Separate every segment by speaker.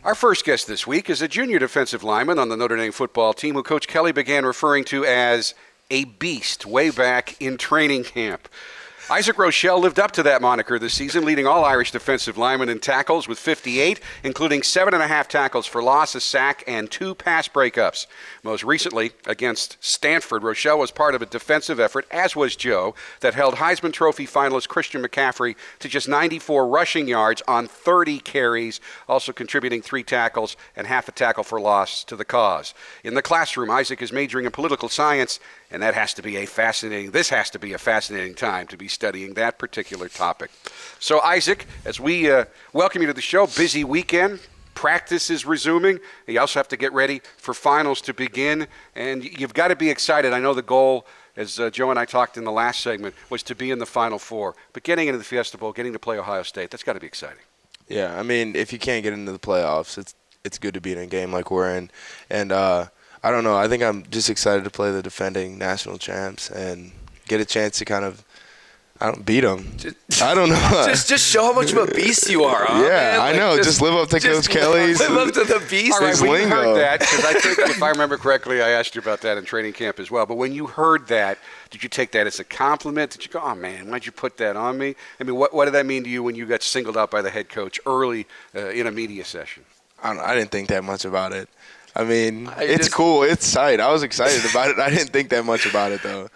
Speaker 1: Our first guest this week is a junior defensive lineman on the Notre Dame football team who Coach Kelly began referring to as a beast way back in training camp. Isaac Rochell lived up to that moniker this season, leading all Irish defensive linemen in tackles with 58, including 7.5 tackles for loss, a sack, and 2 pass breakups. Most recently, against Stanford, Rochell was part of a defensive effort, as was Joe, that held Heisman Trophy finalist Christian McCaffrey to just 94 rushing yards on 30 carries, also contributing 3 tackles and half a tackle for loss to the cause. In the classroom, Isaac is majoring in political science, and this has to be a fascinating time to be studying that particular topic. So, Isaac, as we welcome you to the show, busy weekend, practice is resuming. You also have to get ready for finals to begin, and you've got to be excited. I know the goal, as Joe and I talked in the last segment, was to be in the Final Four. But getting into the Fiesta Bowl, getting to play Ohio State, that's got to be exciting.
Speaker 2: Yeah, I mean, if you can't get into the playoffs, it's good to be in a game like we're in. And I don't know. I think I'm just excited to play the defending national champs and get a chance to kind of beat them. I don't know.
Speaker 3: just show how much of a beast you are, huh?
Speaker 2: Yeah,
Speaker 3: man?
Speaker 2: I know. Just live up to Coach Kelly's.
Speaker 3: Live up to the beast.
Speaker 1: All right, when you
Speaker 2: lingo.
Speaker 1: heard that, because I think, if I remember correctly, I asked you about that in training camp as well. But when you heard that, did you take that as a compliment? Did you go, oh, man, why'd you put that on me? I mean, what did that mean to you when you got singled out by the head coach early in a media session?
Speaker 2: I didn't think that much about it. I mean, it's cool. It's tight. I was excited about it. I didn't think that much about it, though.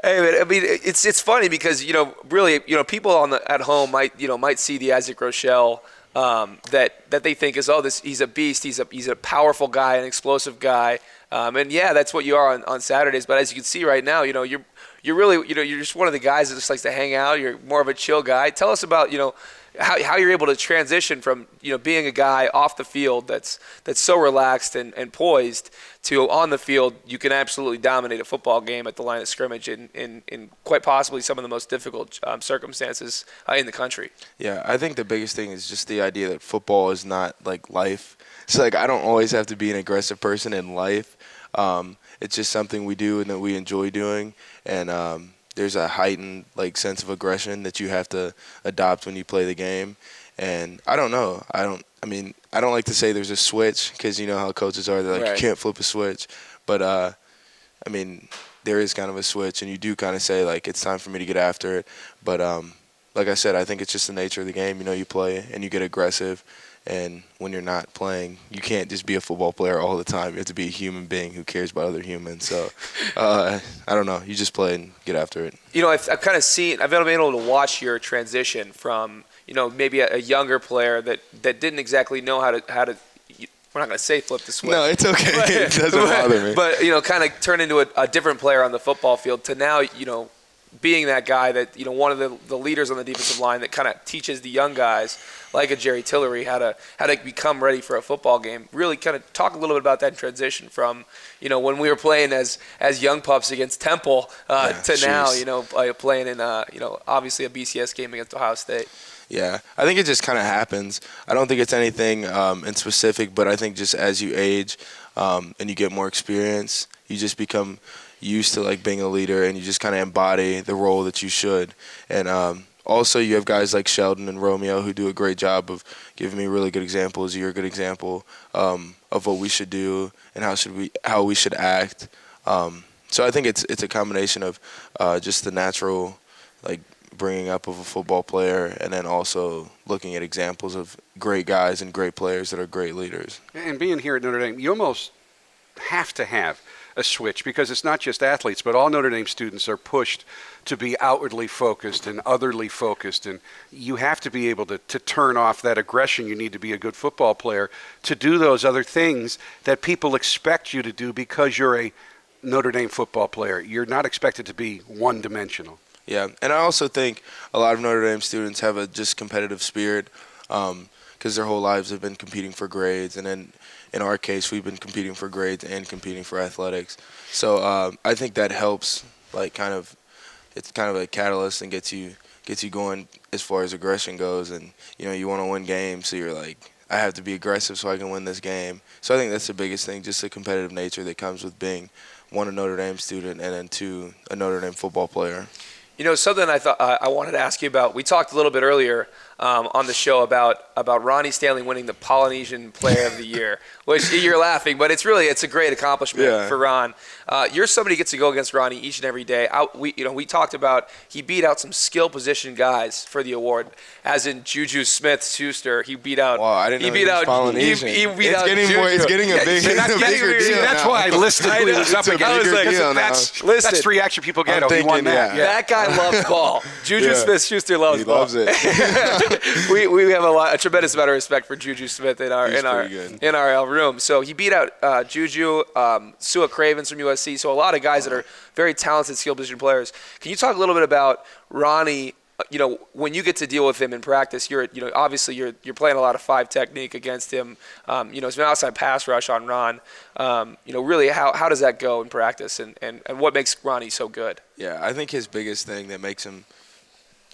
Speaker 3: Hey, man, I mean, it's funny because really, people at home might see the Isaac Rochell that they think is he's a beast. He's a powerful guy, an explosive guy, and yeah, that's what you are on Saturdays. But as you can see right now, you're really you're just one of the guys that just likes to hang out. You're more of a chill guy. Tell us about how you're able to transition from being a guy off the field that's so relaxed and poised to on the field you can absolutely dominate a football game at the line of scrimmage in quite possibly some of the most difficult circumstances in the country.
Speaker 2: Yeah, I think the biggest thing is just the idea that football is not like life. It's like I don't always have to be an aggressive person in life. It's just something we do and that we enjoy doing, and there's a heightened sense of aggression that you have to adopt when you play the game. And I don't know. I don't like to say there's a switch because you know how coaches are. They're like,
Speaker 3: right.
Speaker 2: You can't flip a switch. But, there is kind of a switch, and you do kind of say, it's time for me to get after it. But like I said, I think it's just the nature of the game. You play and you get aggressive. And when you're not playing, you can't just be a football player all the time. You have to be a human being who cares about other humans. So, I don't know. You just play and get after it.
Speaker 3: I've kind of seen – I've been able to watch your transition from, maybe a younger player that didn't exactly know how to we're not going to say flip the switch.
Speaker 2: No, it's okay. It doesn't bother me.
Speaker 3: But, kind of turn into a different player on the football field to now, being that guy that, one of the leaders on the defensive line that kind of teaches the young guys like a Jerry Tillery how to become ready for a football game. Really kind of talk a little bit about that transition from, when we were playing as young pups against Temple to now, playing in, obviously a BCS game against Ohio State.
Speaker 2: Yeah, I think it just kind of happens. I don't think it's anything in specific, but I think just as you age and you get more experience, you just become used to being a leader, and you just kind of embody the role that you should. And also you have guys like Sheldon and Romeo who do a great job of giving me really good examples. You're a good example of what we should do and how we should act. So I think it's a combination of just the natural bringing up of a football player, and then also looking at examples of great guys and great players that are great leaders.
Speaker 1: And being here at Notre Dame, you almost have to have a switch, because it's not just athletes, but all Notre Dame students are pushed to be outwardly focused and otherly focused, and you have to be able to turn off that aggression. You need to be a good football player to do those other things that people expect you to do because you're a Notre Dame football player. You're not expected to be one-dimensional.
Speaker 2: Yeah, and I also think a lot of Notre Dame students have a just competitive spirit because their whole lives have been competing for grades, and then in our case, we've been competing for grades and competing for athletics. So I think that helps. It's kind of a catalyst and gets you going as far as aggression goes. And you want to win games, so you're like, I have to be aggressive so I can win this game. So I think that's the biggest thing, just the competitive nature that comes with being, one, a Notre Dame student, and then two, a Notre Dame football player.
Speaker 3: Something I thought I wanted to ask you about. We talked a little bit earlier on the show about Ronnie Stanley winning the Polynesian Player of the Year, which you're laughing, but it's a great accomplishment for Ron. You're somebody who gets to go against Ronnie each and every day. We talked about he beat out some skill position guys for the award, as in Juju Smith-Schuster. He beat out.
Speaker 2: Wow, I didn't know he was Polynesian.
Speaker 3: It's
Speaker 2: getting a bigger deal.
Speaker 1: That's
Speaker 2: now.
Speaker 1: why I listed who he was up against. That's the reaction people get.
Speaker 2: I'm
Speaker 1: He won
Speaker 2: thinking,
Speaker 1: that.
Speaker 3: That guy loves ball. Juju Smith-Schuster loves ball.
Speaker 2: He loves it.
Speaker 3: we have a tremendous amount of respect for Juju Smith in our room. So he beat out Juju, Sua Cravens from USC. So a lot of guys that are very talented skill position players. Can you talk a little bit about Ronnie? When you get to deal with him in practice, obviously you're playing a lot of 5 technique against him. It's an outside pass rush on Ron. Really, how does that go in practice, and what makes Ronnie so good?
Speaker 2: Yeah, I think his biggest thing that makes him,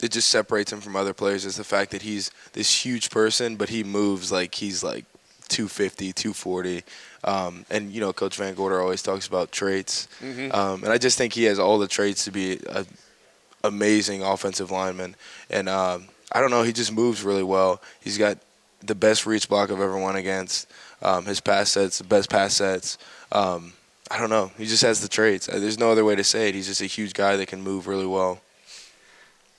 Speaker 2: it just separates him from other players, is the fact that he's this huge person, but he moves like he's like 250, 240. And Coach Van Gorder always talks about traits. And I just think he has all the traits to be a amazing offensive lineman. And I don't know, he just moves really well. He's got the best reach block I've ever won against. His pass sets, the best pass sets. I don't know. He just has the traits. There's no other way to say it. He's just a huge guy that can move really well.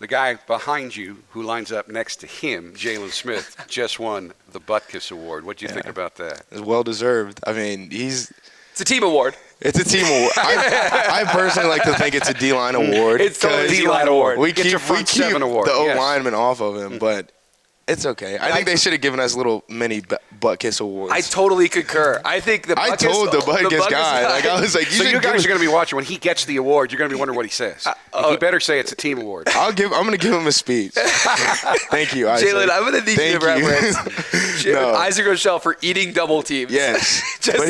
Speaker 1: The guy behind you who lines up next to him, Jaylen Smith, just won the Butkus Award. What do you think about that?
Speaker 2: It's well deserved. I mean, it's
Speaker 3: a team award.
Speaker 2: It's a team award. I personally like to think it's a D-line award.
Speaker 3: It's a D-line award.
Speaker 2: We keep
Speaker 1: award.
Speaker 2: The O-lineman off of him, but it's okay. I think they should have given us little mini butt kiss awards.
Speaker 3: I totally concur. I think
Speaker 2: I told the butt kiss guy. I was like,
Speaker 1: you guys are going to be watching. When he gets the award, you're going to be wondering what he says. He better say it's a team award.
Speaker 2: I'm going to give him a speech. Thank you, Isaac.
Speaker 3: Jaylen, I'm going to need you to reference Isaac Rochell for eating double teams.
Speaker 2: Yes. But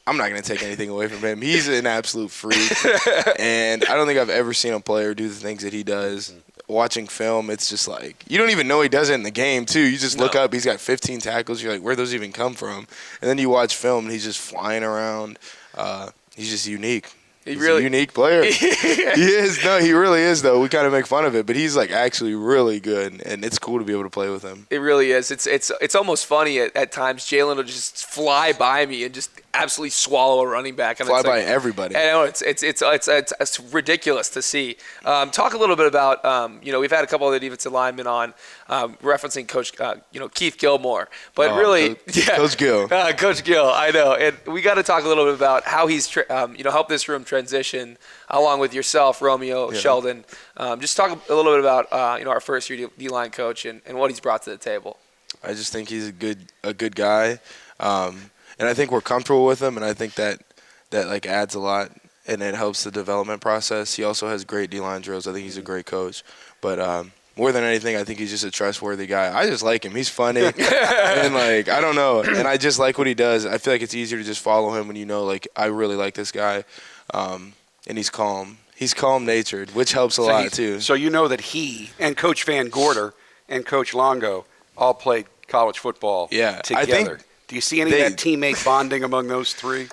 Speaker 2: I'm not going to take anything away from him. He's an absolute freak. And I don't think I've ever seen a player do the things that he does. Watching film, it's just like, you don't even know he does it in the game, too. You just look up, he's got 15 tackles. You're like, where'd those even come from? And then you watch film, and he's just flying around. He's just unique. He's a unique player. He is. No, he really is, though. We kind of make fun of it, but he's like actually really good, and it's cool to be able to play with him.
Speaker 3: It really is. It's almost funny at times. Jaylen will just fly by me and just absolutely swallow a running back. And
Speaker 2: fly by everybody.
Speaker 3: I know it's ridiculous to see. Talk a little bit about we've had a couple of the defensive linemen on referencing Coach Keith Gilmore, but
Speaker 2: Coach Gill.
Speaker 3: Coach Gill, I know, and we got to talk a little bit about how he's helped this room transition along with yourself, Romeo, Sheldon. Just talk a little bit about our first year D-line coach and what he's brought to the table.
Speaker 2: I just think he's a good guy, and I think we're comfortable with him, and I think that like adds a lot, and it helps the development process. He also has great D-line drills. I think he's a great coach, but more than anything, I think he's just a trustworthy guy. I just like him. He's funny, and I don't know, and I just like what he does. I feel like it's easier to just follow him when I really like this guy, and he's calm. He's calm-natured, which helps a lot too.
Speaker 1: So you know that he and Coach Van Gorder and Coach Longo all played college football together. Do you see any of that teammate bonding among those three?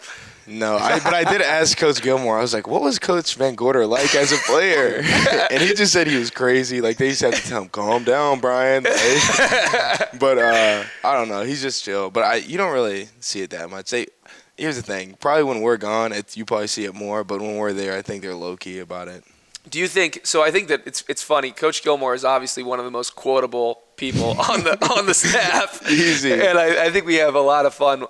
Speaker 2: No, but I did ask Coach Gilmore. I was like, what was Coach Van Gorder like as a player? And he just said he was crazy. Like, they used to have to tell him, calm down, Brian. But I don't know. He's just chill. But you don't really see it that much. Here's the thing. Probably when we're gone, you probably see it more. But when we're there, I think they're low-key about it.
Speaker 3: Do you think – so I think that it's funny. Coach Gilmore is obviously one of the most quotable people on the staff.
Speaker 2: Easy.
Speaker 3: And I think we have a lot of fun,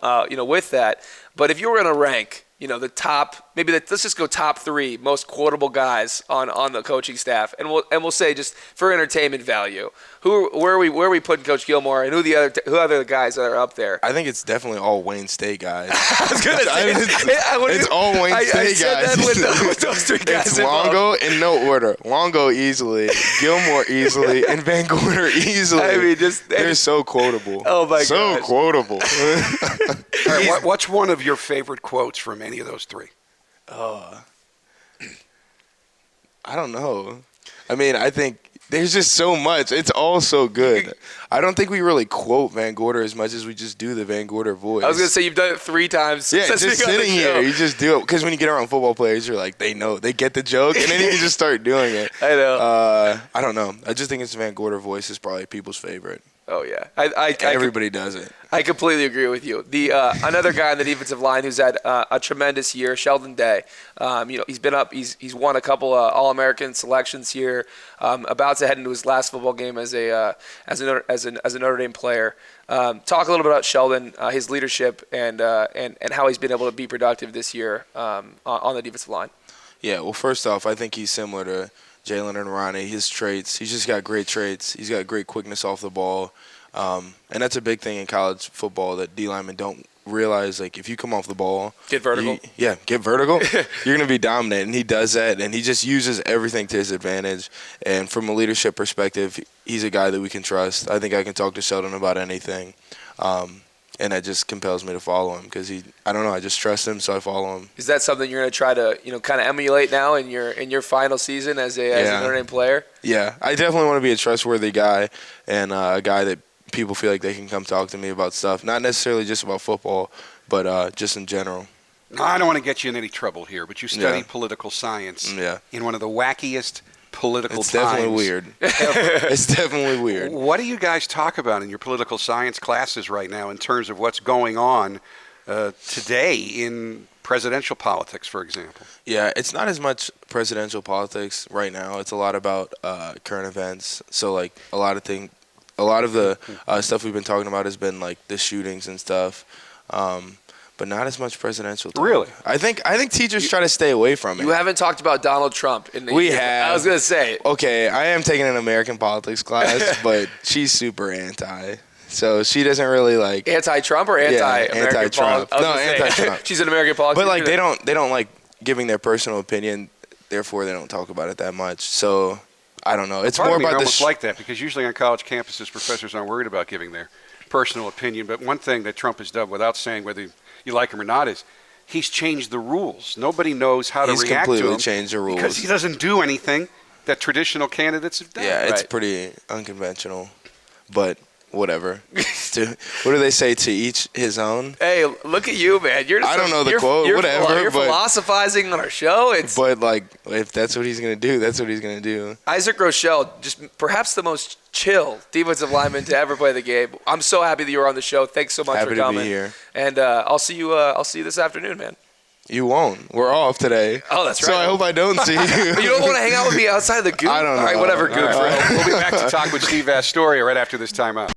Speaker 3: with that. But if you were going to rank, the top, let's just go top 3 most quotable guys on the coaching staff, and we'll say just for entertainment value, where are we putting Coach Gilmore, and who other guys that are up there?
Speaker 2: I think it's definitely all Wayne State guys.
Speaker 3: I was going to say
Speaker 2: it's all Wayne State guys.
Speaker 3: I said that with those 3 guys.
Speaker 2: It's Longo in no order. Longo easily, Gilmore easily, and Van Gorder easily.
Speaker 3: I mean,
Speaker 2: they're so quotable.
Speaker 3: Oh my god,
Speaker 2: so quotable.
Speaker 1: All right, what's one of your favorite quotes from any of those 3?
Speaker 2: I don't know. I mean, I think there's just so much. It's all so good. I don't think we really quote Van Gorder as much as we just do the Van Gorder voice.
Speaker 3: I was going to say you've done it 3 times.
Speaker 2: Yeah,
Speaker 3: since
Speaker 2: just
Speaker 3: we got the
Speaker 2: sitting
Speaker 3: show.
Speaker 2: here, you just do it. Because when you get around football players, you're like, they know, they get the joke, and then you can just start doing it.
Speaker 3: I know.
Speaker 2: I don't know. I just think it's Van Gorder voice is probably people's favorite.
Speaker 3: Oh yeah,
Speaker 2: Everybody does it.
Speaker 3: I completely agree with you. The another guy on the defensive line who's had a tremendous year, Sheldon Day. He's been up. He's won a couple All-American selections here. About to head into his last football game as a Notre Dame player. Talk a little bit about Sheldon, his leadership, and how he's been able to be productive this year on the defensive line.
Speaker 2: Yeah. Well, first off, I think he's similar to Jaylen and Ronnie. His traits. He's just got great traits. He's got great quickness off the ball. And that's a big thing in college football that D linemen don't realize. Like, if you come off the ball,
Speaker 3: Get vertical.
Speaker 2: Get vertical. You're going to be dominant, and he does that, and he just uses everything to his advantage. And from a leadership perspective, he's a guy that we can trust. I think I can talk to Sheldon about anything, and that just compels me to follow him because I don't know, I just trust him, so I follow him.
Speaker 3: Is that something you're going to try to kind of emulate now in your final season as a Notre Dame player?
Speaker 2: Yeah, I definitely want to be a trustworthy guy and a guy that people feel like they can come talk to me about stuff, not necessarily just about football, but just in general.
Speaker 1: I don't want to get you in any trouble here, but you study political science in one of the wackiest political
Speaker 2: It's
Speaker 1: times.
Speaker 2: definitely weird. It's definitely weird.
Speaker 1: What do you guys talk about in your political science classes right now in terms of what's going on today in presidential politics, for example?
Speaker 2: Yeah, it's not as much presidential politics right now. It's a lot about current events. So, like, a lot of the stuff we've been talking about has been like the shootings and stuff, but not as much presidential talk.
Speaker 1: Really?
Speaker 2: I think teachers try to stay away from it.
Speaker 3: You haven't talked about Donald Trump in the
Speaker 2: We
Speaker 3: year.
Speaker 2: have.
Speaker 3: I was going to say.
Speaker 2: Okay, I am taking an American politics class, but she's super anti. So she doesn't really like
Speaker 3: Anti-Trump or anti-American
Speaker 2: anti-Trump.
Speaker 3: politics?
Speaker 2: No, anti-Trump.
Speaker 3: She's an American politician.
Speaker 2: But like they don't like giving their personal opinion. Therefore, they don't talk about it that much. So I don't know. It's
Speaker 1: Part
Speaker 2: more
Speaker 1: of me
Speaker 2: about
Speaker 1: almost like that, because usually on college campuses, professors aren't worried about giving their personal opinion. But one thing that Trump has done, without saying whether you like him or not, is he's changed the rules. Nobody knows how to
Speaker 2: He's
Speaker 1: react to him.
Speaker 2: completely changed the rules.
Speaker 1: Because he doesn't do anything that traditional candidates have done.
Speaker 2: Yeah, it's
Speaker 3: Right.
Speaker 2: pretty unconventional, but whatever. What do they say? To each his own.
Speaker 3: Hey, look at you, man.
Speaker 2: I don't know the quote, whatever,
Speaker 3: You're
Speaker 2: but-
Speaker 3: philosophizing on our show.
Speaker 2: But like, if that's what he's gonna do, that's what he's gonna do.
Speaker 3: Isaac Rochell, just perhaps the most chill defensive lineman to ever play the game. I'm so happy that you were on the show. Thanks so much
Speaker 2: Happy
Speaker 3: for
Speaker 2: to be
Speaker 3: coming.
Speaker 2: here.
Speaker 3: And I'll see you. I'll see you this afternoon, man.
Speaker 2: You won't. We're off today.
Speaker 3: Oh, that's
Speaker 2: So
Speaker 3: right.
Speaker 2: I hope I don't see you.
Speaker 3: But you don't want to hang out with me outside of the goop?
Speaker 2: I don't know.
Speaker 3: All right, whatever,
Speaker 2: All
Speaker 3: goop.
Speaker 2: right.
Speaker 1: We'll be back to talk with Steve Astoria right after this timeout.